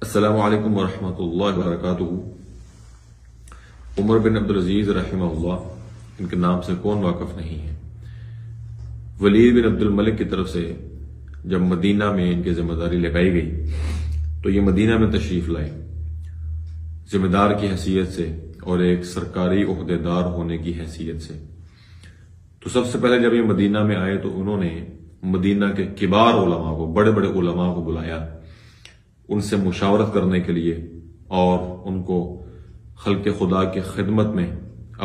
السلام علیکم ورحمۃ اللہ وبرکاتہ۔ عمر بن عبدالعزیز رحمہ اللہ، ان کے نام سے کون واقف نہیں ہے؟ ولید بن عبد الملک کی طرف سے جب مدینہ میں ان کی ذمہ داری لگائی گئی تو یہ مدینہ میں تشریف لائے ذمہ دار کی حیثیت سے اور ایک سرکاری عہدیدار ہونے کی حیثیت سے۔ تو سب سے پہلے جب یہ مدینہ میں آئے تو انہوں نے مدینہ کے کبار علماء کو، بڑے بڑے علماء کو بلایا ان سے مشاورت کرنے کے لیے اور ان کو خلق خدا کی خدمت میں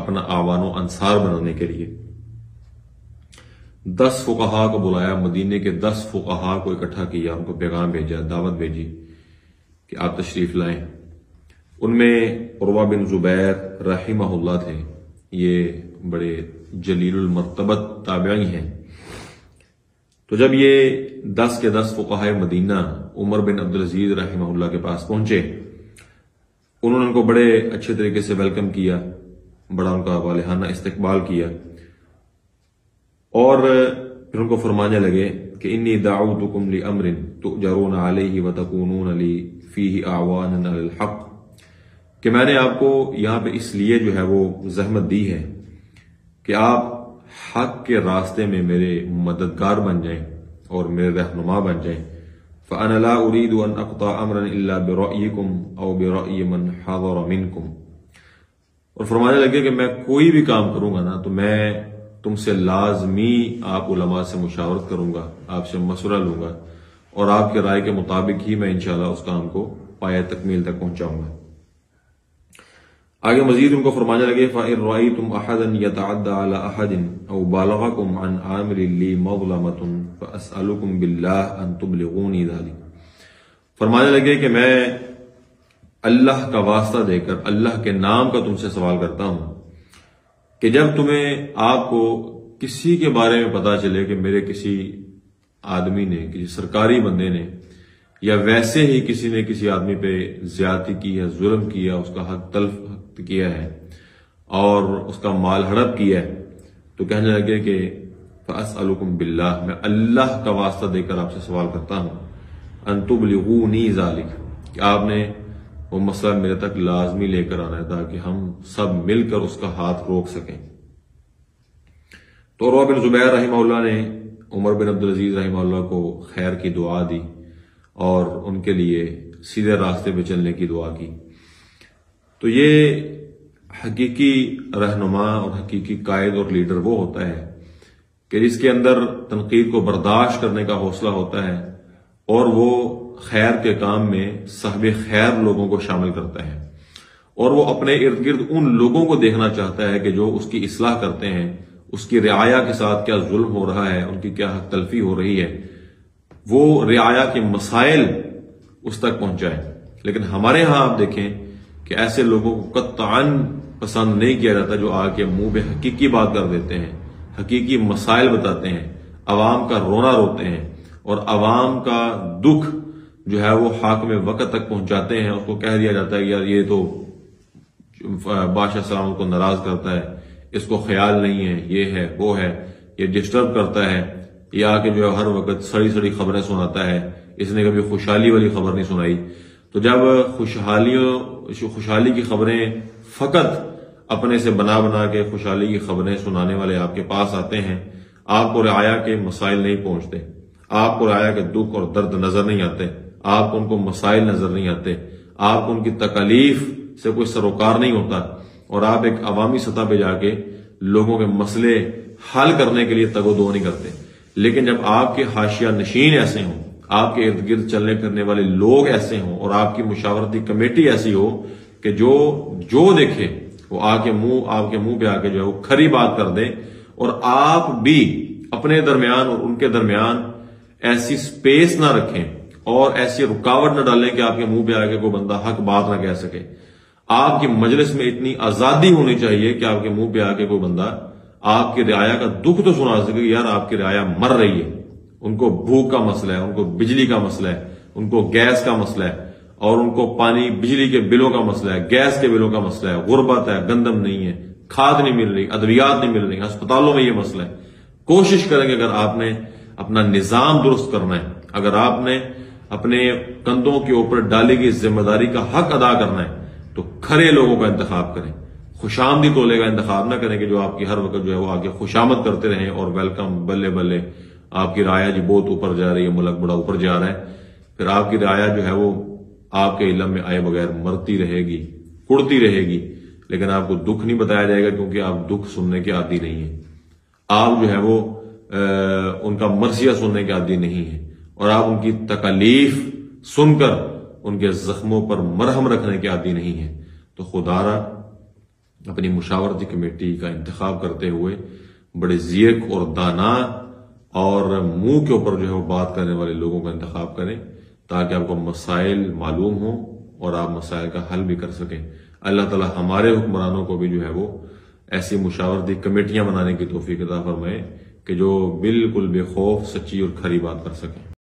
اپنا اعوان و انصار بنانے کے لیے 10 فقہا کو بلایا، مدینے کے 10 فقہا کو اکٹھا کیا، ان کو پیغام بھیجا، دعوت بھیجی کہ آپ تشریف لائیں۔ ان میں عروہ بن زبیر رحمہ اللہ تھے، یہ بڑے جلیل المرتبت تابعی ہیں۔ تو جب یہ 10 کے 10 فقہائے مدینہ عمر بن عبدالعزیز رحمہ اللہ کے پاس پہنچے، انہوں نے ان کو بڑے اچھے طریقے سے ویلکم کیا، بڑا ان کا والہانہ استقبال کیا، اور پھر ان کو فرمانے لگے کہ انی دعوتکم لامر تؤجرون علیہ وتکونون لی فیہ اعوانا علی الحق، کہ میں نے آپ کو یہاں پہ اس لیے جو ہے وہ زحمت دی ہے کہ آپ حق کے راستے میں میرے مددگار بن جائیں اور میرے رہنما بن جائیں۔ فَأَنَا لَا أُرِيدُ أَنْ أَقْطَعَ أَمْرًا إِلَّا بِرَأْيِكُمْ أَوْ بِرَأْيِ مَنْ حَضَرَ مِنْكُمْ، اور فرمانے لگے کہ میں کوئی بھی کام کروں گا نا تو میں تم سے لازمی آپ علماء سے مشاورت کروں گا، آپ سے مشورہ لوں گا، اور آپ کے رائے کے مطابق ہی میں انشاءاللہ اس کام کو پایہ تکمیل تک پہنچاؤں گا۔ آگے مزید ان کو فرمانے لگے فَإِن رَأَيْتُمْ أَحَدًا يَتَعَدَّى عَلَى أَحَدٍ أَوْ بَالَغَكُمْ عَنْ عَامِرٍ لِّي مَظْلَمَةٌ فَأَسْأَلُكُمْ بِاللَّهِ أَن تُبْلِغُونِي ذَلِكَ، فرمانے لگے کہ میں اللہ کا واسطہ دے کر اللہ کے نام کا تم سے سوال کرتا ہوں کہ جب تمہیں آپ کو کسی کے بارے میں پتا چلے کہ میرے کسی آدمی نے، کسی سرکاری بندے نے، یا ویسے ہی کسی نے کسی آدمی پہ زیادتی کی ہے، ظلم کیا، اس کا حق تلف کیا ہے اور اس کا مال ہڑپ کیا ہے، تو کہنے لگے کہ فَأَسْأَلُكُمْ بِاللَّهِ، میں اللہ کا واسطہ دے کر آپ سے سوال کرتا ہوں أَن تُبْلِغُونِي ذَلِكَ، کہ آپ نے وہ مسئلہ میرے تک لازمی لے کر آنا ہے تاکہ ہم سب مل کر اس کا ہاتھ روک سکیں۔ تو عروہ بن زبیر رحمہ اللہ نے عمر بن عبدالعزیز رحمہ اللہ کو خیر کی دعا دی اور ان کے لیے سیدھے راستے پہ چلنے کی دعا کی۔ تو یہ حقیقی رہنما اور حقیقی قائد اور لیڈر وہ ہوتا ہے کہ جس کے اندر تنقید کو برداشت کرنے کا حوصلہ ہوتا ہے اور وہ خیر کے کام میں صاحب خیر لوگوں کو شامل کرتا ہے، اور وہ اپنے ارد گرد ان لوگوں کو دیکھنا چاہتا ہے کہ جو اس کی اصلاح کرتے ہیں، اس کی رعایا کے ساتھ کیا ظلم ہو رہا ہے، ان کی کیا حق تلفی ہو رہی ہے، وہ رعایا کے مسائل اس تک پہنچائے۔ لیکن ہمارے ہاں آپ دیکھیں کہ ایسے لوگوں کو قطعاً پسند نہیں کیا جاتا جو آ کے منہ پہ حقیقی بات کر دیتے ہیں، حقیقی مسائل بتاتے ہیں، عوام کا رونا روتے ہیں اور عوام کا دکھ جو ہے وہ حاکم وقت تک پہنچاتے ہیں۔ اس کو کہہ دیا جاتا ہے کہ یار یہ تو بادشاہ سلامت کو ناراض کرتا ہے، اس کو خیال نہیں ہے، یہ ہے وہ ہے، یہ ڈسٹرب کرتا ہے، یہ آ کے جو ہے ہر وقت سڑی سڑی خبریں سناتا ہے، اس نے کبھی خوشحالی والی خبر نہیں سنائی۔ تو جب خوشحالی کی خبریں فقط اپنے سے بنا بنا کے خوشحالی کی خبریں سنانے والے آپ کے پاس آتے ہیں، آپ کو رعایا کے مسائل نہیں پہنچتے، آپ کو رعایا کے دکھ اور درد نظر نہیں آتے، آپ کو ان کو مسائل نظر نہیں آتے، آپ کو ان کی تکالیف سے کوئی سروکار نہیں ہوتا، اور آپ ایک عوامی سطح پہ جا کے لوگوں کے مسئلے حل کرنے کے لیے تگ و دو نہیں کرتے۔ لیکن جب آپ کے حاشیہ نشین ایسے ہوں، آپ کے ارد گرد چلنے پھرنے والے لوگ ایسے ہوں، اور آپ کی مشاورتی کمیٹی ایسی ہو کہ جو دیکھے وہ آپ کے منہ پہ آ کے جو ہے وہ کھری بات کر دے، اور آپ بھی اپنے درمیان اور ان کے درمیان ایسی سپیس نہ رکھیں اور ایسی رکاوٹ نہ ڈالیں کہ آپ کے منہ پہ آ کے کوئی بندہ حق بات نہ کہہ سکے۔ آپ کی مجلس میں اتنی آزادی ہونی چاہیے کہ آپ کے منہ پہ آ کے کوئی بندہ آپ کی رعایا کا دکھ تو سنا سکے، یار آپ کی رعایا مر رہی ہے، ان کو بھوک کا مسئلہ ہے، ان کو بجلی کا مسئلہ ہے، ان کو گیس کا مسئلہ ہے، اور ان کو پانی بجلی کے بلوں کا مسئلہ ہے، گیس کے بلوں کا مسئلہ ہے، غربت ہے، گندم نہیں ہے، کھاد نہیں مل رہی، ادویات نہیں مل رہی، ہسپتالوں میں یہ مسئلہ ہے۔ کوشش کریں کہ اگر آپ نے اپنا نظام درست کرنا ہے، اگر آپ نے اپنے کندھوں کے اوپر ڈالی گئی ذمہ داری کا حق ادا کرنا ہے تو کھڑے لوگوں کا انتخاب کریں، خوشامدی ٹولے کا انتخاب نہ کریں کہ جو آپ کی ہر وقت جو ہے وہ آگے خوشامد کرتے رہیں اور ویلکم بلے بلے، آپ کی رعایا جی بہت اوپر جا رہی ہے، ملک بڑا اوپر جا رہا ہے، پھر آپ کی رعایا جو ہے وہ آپ کے علم میں آئے بغیر مرتی رہے گی، کڑتی رہے گی، لیکن آپ کو دکھ نہیں بتایا جائے گا کیونکہ آپ دکھ سننے کے عادی نہیں ہیں، آپ جو ہے وہ ان کا مرثیہ سننے کے عادی نہیں ہیں، اور آپ ان کی تکالیف سن کر ان کے زخموں پر مرہم رکھنے کے عادی نہیں ہیں۔ تو خدا را اپنی مشاورتی کمیٹی کا انتخاب کرتے ہوئے بڑے ذیق اور دانا اور منہ کے اوپر جو ہے وہ بات کرنے والے لوگوں کا انتخاب کریں تاکہ آپ کو مسائل معلوم ہوں اور آپ مسائل کا حل بھی کر سکیں۔ اللہ تعالی ہمارے حکمرانوں کو بھی جو ہے وہ ایسی مشاورتی کمیٹیاں بنانے کی توفیق عطا فرمائے کہ جو بالکل بے خوف سچی اور کھری بات کر سکیں۔